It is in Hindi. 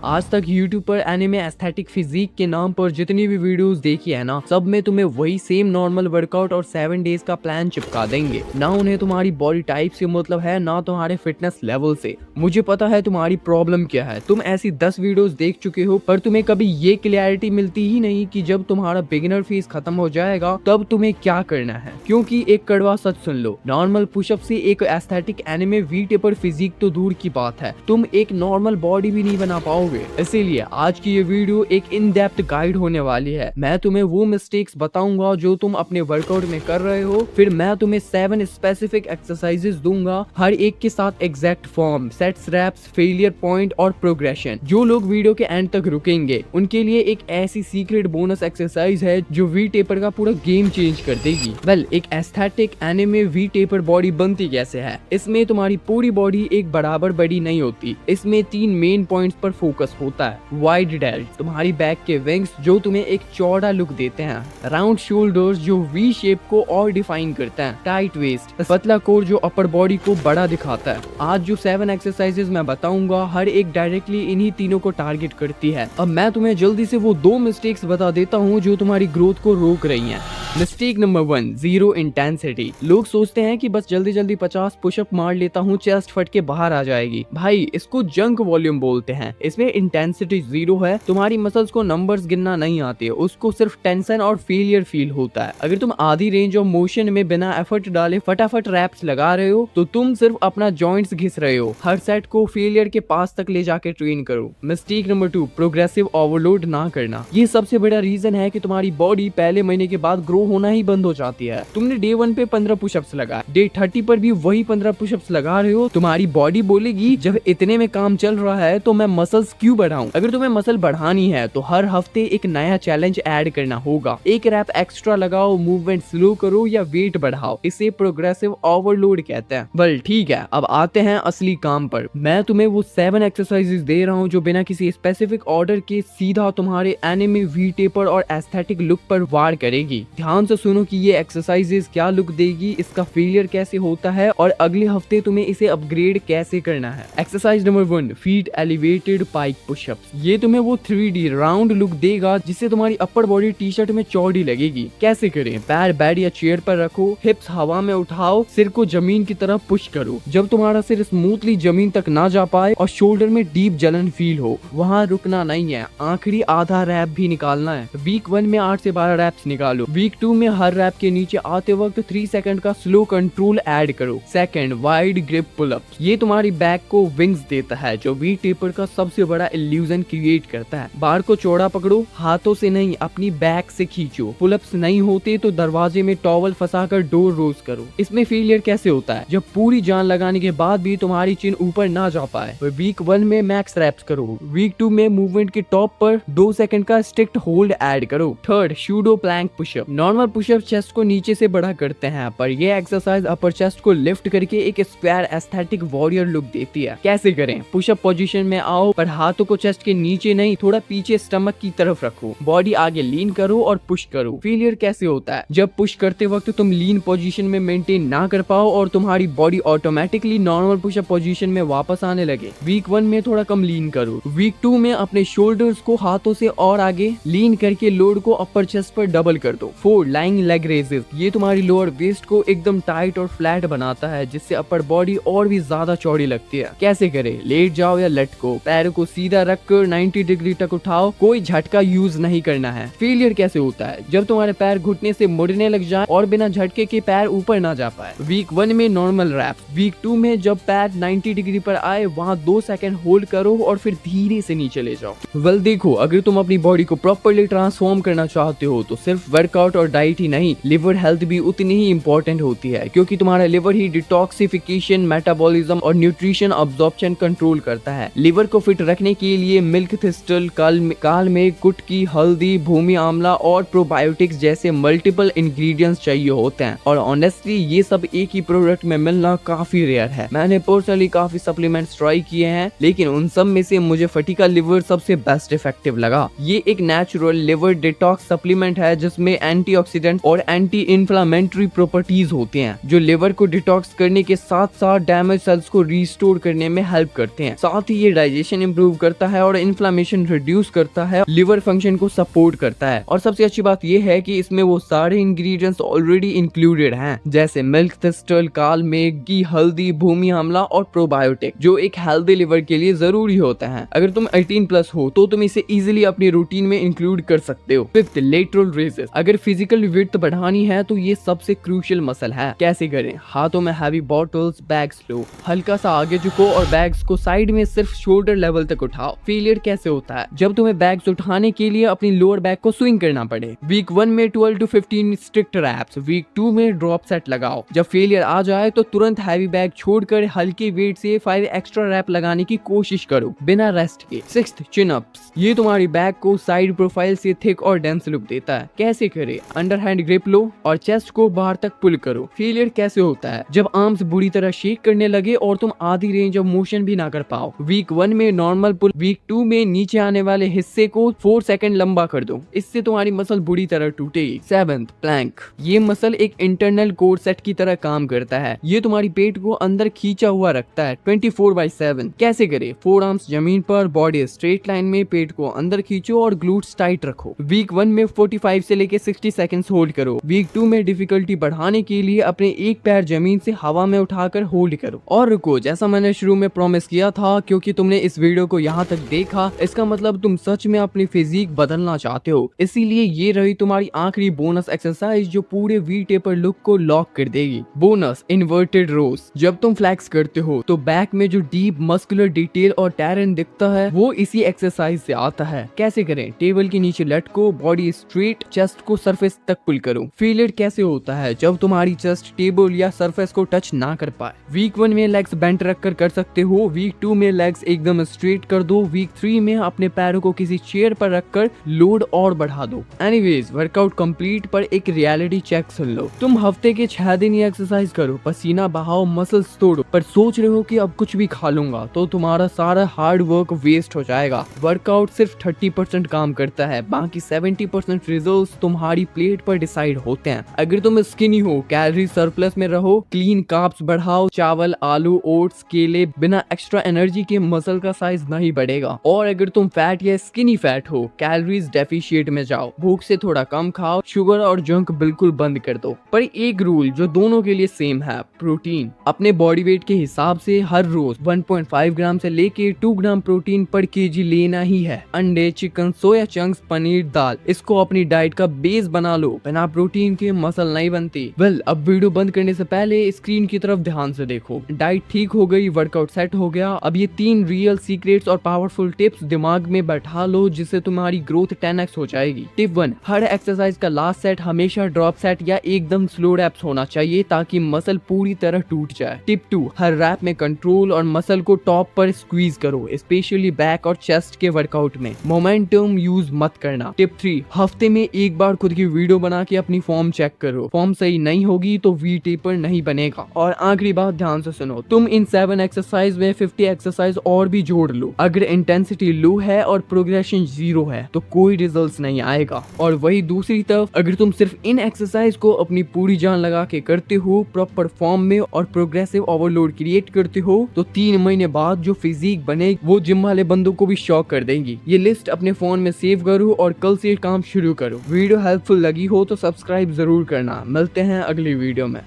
आज तक यूट्यूब पर एनिमे एस्थेटिक फिजिक के नाम पर जितनी भी वीडियोस देखी है ना, सब में तुम्हें वही सेम नॉर्मल वर्कआउट और 7 डेज का प्लान चिपका देंगे। ना उन्हें तुम्हारी बॉडी टाइप से मतलब है, ना तुम्हारे फिटनेस लेवल से। मुझे पता है तुम्हारी प्रॉब्लम क्या है। तुम ऐसी 10 वीडियोस देख चुके हो, पर तुम्हें कभी ये क्लैरिटी मिलती ही नहीं कि जब तुम्हारा बिगिनर फेज खत्म हो जाएगा तब तुम्हें क्या करना है। क्योंकि एक कड़वा सच सुन लो, नॉर्मल पुशअप से एक aesthetic anime V taper physique तो दूर की बात है, तुम एक नॉर्मल बॉडी भी नहीं बना पाओगे। इसीलिए आज की ये वीडियो एक इन डेप्थ गाइड होने वाली है। मैं तुम्हें वो मिस्टेक्स बताऊंगा जो तुम अपने वर्कआउट में कर रहे हो, फिर मैं तुम्हें 7 स्पेसिफिक एक्सरसाइजेस दूंगा, हर एक के साथ exact form, sets, reps, failure point और प्रोग्रेशन। जो लोग वीडियो के एंड तक रुकेंगे उनके लिए एक ऐसी सीक्रेट बोनस एक्सरसाइज है जो वी टेपर का पूरा गेम चेंज कर देगी। वेल, एक aesthetic anime V taper body बनती कैसे है? इसमें तुम्हारी पूरी बॉडी एक बराबर बड़ी नहीं होती। इसमें 3 मेन पॉइंट्स पर फोकस होता है। वाइड डेल्ट, तुम्हारी बैक के विंग्स जो तुम्हें एक चौड़ा लुक देते हैं। राउंड शोल्डर्स जो वी शेप को और डिफाइन करते हैं। टाइट वेस्ट, पतला कोर जो अपर बॉडी को बड़ा दिखाता है। आज जो 7 एक्सरसाइजेस मैं बताऊंगा, हर एक डायरेक्टली इन्हीं तीनों को टारगेट करती है। अब मैं तुम्हें जल्दी से वो 2 मिस्टेक्स बता देता हूँ जो तुम्हारी ग्रोथ को रोक रही हैं। Mistake number 1, zero intensity. लोग सोचते हैं कि बस जल्दी जल्दी 50 पुशअप मार लेता हूँ, चेस्ट फट के बाहर आ जाएगी। भाई, इसको जंक वॉल्यूम बोलते हैं। इसमें इंटेंसिटी 0 है। तुम्हारी मसल्स को नंबर्स गिनना नहीं आते, उसको सिर्फ टेंशन और फेलियर फील होता है। अगर तुम आधी रेंज ऑफ मोशन में बिना एफर्ट डाले फटाफट रैप्स लगा रहे हो तो तुम सिर्फ अपना जॉइंट्स घिस रहे हो। हर सेट को फेलियर के पास तक ले जाके ट्रेन करो। मिस्टेक नंबर 2, प्रोग्रेसिव ओवरलोड ना करना। ये सबसे बड़ा रीजन है कि तुम्हारी बॉडी पहले महीने के बाद ग्रो होना ही बंद हो जाती है। तुमने डे 1 पे 15 पुशअप्स लगाए, डे 30 पर भी वही 15 पुशअप्स लगा रहे हो। तुम्हारी बॉडी बोलेगी जब इतने में काम चल रहा है तो मैं मसल्स क्यों बढ़ाऊं? अगर तुम्हें मसल बढ़ानी है तो हर हफ्ते एक नया चैलेंज ऐड करना होगा। एक रैप एक्स्ट्रा लगाओ, मूवमेंट स्लो करो या वेट बढ़ाओ। इसे प्रोग्रेसिव ओवरलोड कहते हैं। बल ठीक है, अब आते हैं असली काम पर। मैं तुम्हें वो 7 एक्सरसाइजेस दे रहा हूँ जो बिना किसी स्पेसिफिक ऑर्डर के सीधा तुम्हारे एनिमे वी टेपर और एस्थेटिक लुक पर वार करेगी। ध्यान से सुनो कि ये एक्सरसाइजेस क्या लुक देगी, इसका फेलियर कैसे होता है और अगले हफ्ते तुम्हें इसे अपग्रेड कैसे करना है। Exercise number 1, feet elevated pike pushups. ये तुम्हें वो 3D राउंड लुक देगा जिससे तुम्हारी अपर बॉडी टी शर्ट में चौड़ी लगेगी। कैसे करें? पैर बेड या चेयर पर रखो, हिप्स हवा में उठाओ, सिर को जमीन की तरफ पुश करो। जब तुम्हारा सिर स्मूथली जमीन तक ना जा पाए और शोल्डर में डीप जलन फील हो, वहाँ रुकना नहीं है, आखिरी आधा रैप भी निकालना है। वीक 1 में 8 से 12 रैप्स निकालो। वीक 2 में हर रैप के नीचे आते वक्त 3 सेकंड का स्लो कंट्रोल ऐड करो। Second, wide grip pullups. ये तुम्हारी बैक को विंग्स देता है जो वी टेपर का सबसे बड़ा इल्यूजन क्रिएट करता है। बार को चौड़ा पकड़ो, हाथों से नहीं अपनी बैक से खींचो। पुलअप्स नहीं होते तो दरवाजे में टॉवल फंसाकर डोर रोज करो। इसमें फेलियर कैसे होता है? जब पूरी जान लगाने के बाद भी तुम्हारी चिन ऊपर ना जा पाए। वीक 1 में मैक्स रैप्स करो। वीक 2 में मूवमेंट के टॉप पर 2 सेकंड का स्ट्रिक्ट होल्ड ऐड करो। Third, pseudo plank pushup. Normal pushup chest को नीचे से बड़ा करते हैं, पर ये एक्सरसाइज अपर चेस्ट को लिफ्ट करके एक स्क्वायर एस्थेटिक वॉरियर लुक देती है। कैसे करें? पुशअप पोजीशन में आओ, पर हाथों को चेस्ट के नीचे नहीं, थोड़ा पीछे स्टमक की तरफ रखो। बॉडी आगे लीन करो और पुश करो। फेलियर कैसे होता है? जब पुश करते वक्त तुम लीन पोजीशन में मेंटेन ना कर पाओ और तुम्हारी body automatically normal pushup position में वापस आने लगे। वीक 1 में थोड़ा कम लीन करो। वीक 2 में अपने शोल्डर्स को हाथों से और आगे लीन करके लोड को अपर चेस्ट पर डबल कर दो। 4, लाइंग लेग रेजेस। ये तुम्हारी लोअर वेस्ट को एकदम टाइट और फ्लैट बनाता है, जिससे अपर बॉडी और भी ज्यादा चौड़ी लगती है। कैसे करें? लेट जाओ या लटको, पैरों को सीधा रखकर 90 डिग्री तक उठाओ, कोई झटका यूज नहीं करना है। फेलियर कैसे होता है? जब तुम्हारे पैर घुटने से मुड़ने लग जाए और बिना झटके के पैर ऊपर ना जा पाए। वीक 1 में नॉर्मल रैप। वीक 2 में जब पैर 90 डिग्री पर आए वहाँ 2 सेकंड होल्ड करो और फिर धीरे से नीचे ले जाओ। वेल देखो, अगर तुम अपनी बॉडी को प्रॉपर्ली ट्रांसफॉर्म करना चाहते हो तो सिर्फ वर्कआउट और डाइट ही नहीं, लिवर हेल्थ भी उतनी ही इंपॉर्टेंट होती है, क्योंकि तुम्हारा लिवर ही डिटॉक्सिफिकेशन, मेटाबॉलिज्म और न्यूट्रिशन अब्जॉर्प्शन कंट्रोल करता है। लिवर को फिट रखने के लिए मिल्क थिस्टल, काल में कुटकी, हल्दी, भूमि आंवला और प्रोबायोटिक्स जैसे मल्टीपल इंग्रेडिएंट्स चाहिए होते हैं। और ऑनेस्टली ये सब एक ही प्रोडक्ट में मिलना काफी रेयर है। मैंने पर्सनली काफी सप्लीमेंट्स ट्राई किए हैं, लेकिन उन सब में से मुझे फटिका लिवर सबसे बेस्ट इफेक्टिव लगा। ये एक नेचुरल लिवर डिटॉक्स सप्लीमेंट है जिसमें एंटीऑक्सीडेंट और एंटी इंफ्लेमेटरी प्रॉपर्टीज होते हैं, जो लिवर को डिटॉक्स करने के साथ साथ डैमेज सेल्स को रिस्टोर करने में हेल्प करते हैं। साथ ही ये डाइजेशन इंप्रूव इंप्रूव करता है और इन्फ्लेमेशन रिड्यूस करता है, लिवर फंक्शन को सपोर्ट करता है। और सबसे अच्छी बात यह है कि इसमें वो सारे इंग्रेडिएंट्स ऑलरेडी इंक्लूडेड हैं, जैसे मिल्क थिस्टल, काल मेघ, घी, हल्दी, भूमि आंवला और प्रोबायोटिक, जो एक हेल्दी लिवर के लिए जरूरी होता है। अगर तुम 18+ हो तो तुम इसे इजीली अपनी रूटीन में इंक्लूड कर सकते हो। Fifth, lateral raises. अगर फिजिकल विड्थ बढ़ानी है तो ये सबसे क्रूशियल मसल है। कैसे करें? हाथों में हैवी बॉटल्स, बैग्स लो, हल्का सा आगे झुको और बैग्स को साइड में सिर्फ शोल्डर लेवल तक उठाओ। फेलियर कैसे होता है? जब तुम्हें बैग्स उठाने के लिए अपनी लोअर बैक को स्विंग करना पड़े। वीक 1 में 12 to 15 स्ट्रिक्ट रैप्स, वीक 2 में ड्रॉप सेट लगाओ। जब फेलियर आ जाए तो तुरंत हैवी बैग छोड़कर हल्के वेट से 5 एक्स्ट्रा रैप लगाने की कोशिश करो बिना रेस्ट के। Sixth, chin ups. ये तुम्हारी बैक को साइड प्रोफाइल से थिक और डेंस लुक देता है। कैसे करे? अंडरहैंड ग्रिप लो और चेस्ट को बाहर तक पुल करो। फेलियर कैसे होता है? जब आर्म्स बुरी तरह शेक करने लगे और तुम आधी रेंज ऑफ मोशन भी ना कर पाओ। वीक 1 में नॉर्मल पुल, वीक 2 में नीचे आने वाले हिस्से को 4 सेकंड लंबा कर दो, इससे तुम्हारी मसल बुरी तरह टूटेगी। Seventh, plank. ये मसल एक इंटरनल कोर सेट की तरह काम करता है। ये तुम्हारी पेट को अंदर खींचा हुआ रखता है 24/7। कैसे करे? फोर आर्म्स जमीन पर, बॉडी स्ट्रेट लाइन में, पेट को अंदर खींचो और ग्लूट्स टाइट रखो। वीक 1 में 45 से लेके 60 सेकंड्स होल्ड करो। वीक 2 में डिफिकल्टी बढ़ाने के लिए अपने एक पैर जमीन से हवा में उठाकर होल्ड करो और रुको। जैसा मैंने शुरू में प्रॉमिस किया था, क्योंकि तुमने इस वीडियो को यहाँ तक देखा, इसका मतलब तुम सच में अपनी फिजिक बदलना चाहते हो। इसीलिए ये रही तुम्हारी आखिरी बोनस एक्सरसाइज जो पूरे वी टेपर लुक को लॉक कर देगी। बोनस, इन्वर्टेड रोज। जब तुम फ्लैक्स करते हो तो बैक में जो डीप मस्कुलर डिटेल और टैरन दिखता है वो इसी एक्सरसाइज से आता है। कैसे करें? टेबल के नीचे लटको, बॉडी स्ट्रेट, चेस्ट को सरफेस तक पुल करो। फेलियर कैसे होता है? जब तुम्हारी चेस्ट टेबल या सरफेस को टच ना कर पाए। वीक 1 में लेग्स बेंट रख कर सकते हो। वीक 2 में लेग्स एकदम स्ट्रेट कर दो। वीक 3 में अपने पैरों को किसी चेयर पर रखकर लोड और बढ़ा दो। एनीवेज, वर्कआउट कंप्लीट, पर एक रियलिटी चेक सुन लो। तुम हफ्ते के 6 दिन ये एक्सरसाइज करो, पसीना बहाओ, मसल्स तोड़ो, पर सोच रहे हो कि अब कुछ भी खा लूंगा तो तुम्हारा सारा हार्ड वर्क वेस्ट हो जाएगा। वर्कआउट सिर्फ 30% काम करता है, बाकी 70% रिजल्ट्स तुम्हारी प्लेट पर डिसाइड होते हैं। अगर तुम स्किनी हो, कैलोरी सरप्लस में रहो, क्लीन कार्ब्स बढ़ाओ, चावल, आलू, ओट्स, केले, बिना एक्स्ट्रा एनर्जी के मसल का साइज नहीं बढ़ेगा। और अगर तुम फैट या स्किनी फैट हो, कैलोरीज डेफिशिएट में जाओ, भूख से थोड़ा कम खाओ, शुगर और जंक बिल्कुल बंद कर दो। पर एक रूल जो दोनों के लिए सेम है, प्रोटीन। अपने बॉडी वेट के हिसाब से हर रोज 1.5 ग्राम से लेके 2 ग्राम प्रोटीन पर केजी लेना ही है। अंडे, चिकन, सोया चंक्स, पनीर, दाल, इसको अपनी डाइट का बेस बना लो। बिना प्रोटीन के मसल नहीं बनती। वेल, अब वीडियो बंद करने से पहले स्क्रीन की तरफ ध्यान से देखो। डाइट ठीक हो गई, वर्कआउट सेट हो गया, अब ये 3 रियल सीक्रेट्स और पावरफुल टिप्स दिमाग में बैठा लो जिससे तुम्हारी ग्रोथ 10x हो जाएगी। टिप 1, हर एक्सरसाइज का लास्ट सेट हमेशा ड्रॉप सेट या एकदम स्लो रैप्स होना चाहिए ताकि मसल पूरी तरह टूट जाए। टिप 2, हर रैप में कंट्रोल और मसल को टॉप पर स्क्वीज करो, स्पेशली बैक और चेस्ट के वर्कआउट में। मोमेंटम यूज मत करना। टिप 3, हफ्ते में एक बार खुद की वीडियो बना के अपनी फॉर्म चेक करो। फॉर्म सही नहीं होगी तो वी टेपर नहीं बनेगा। और आखिरी बात ध्यान से सुनो, तुम इन 7 एक्सरसाइज में 50 एक्सरसाइज और भी जोड़ लो। अगर इंटेंसिटी लो है और प्रोग्रेशन 0 है तो कोई रिजल्ट्स नहीं आएगा। और वही दूसरी तरफ अगर तुम सिर्फ इन एक्सरसाइज को अपनी पूरी जान लगा के करते हो, प्रॉपर फॉर्म में और प्रोग्रेसिव ओवरलोड क्रिएट करते हो, तो 3 महीने बाद जो फिजिक बने वो जिम वाले बंदों को भी शॉक कर देंगी। ये लिस्ट अपने फोन में सेव करो और कल से काम शुरू करो। वीडियो हेल्पफुल लगी हो तो सब्सक्राइब जरूर करना। मिलते हैं अगली वीडियो में।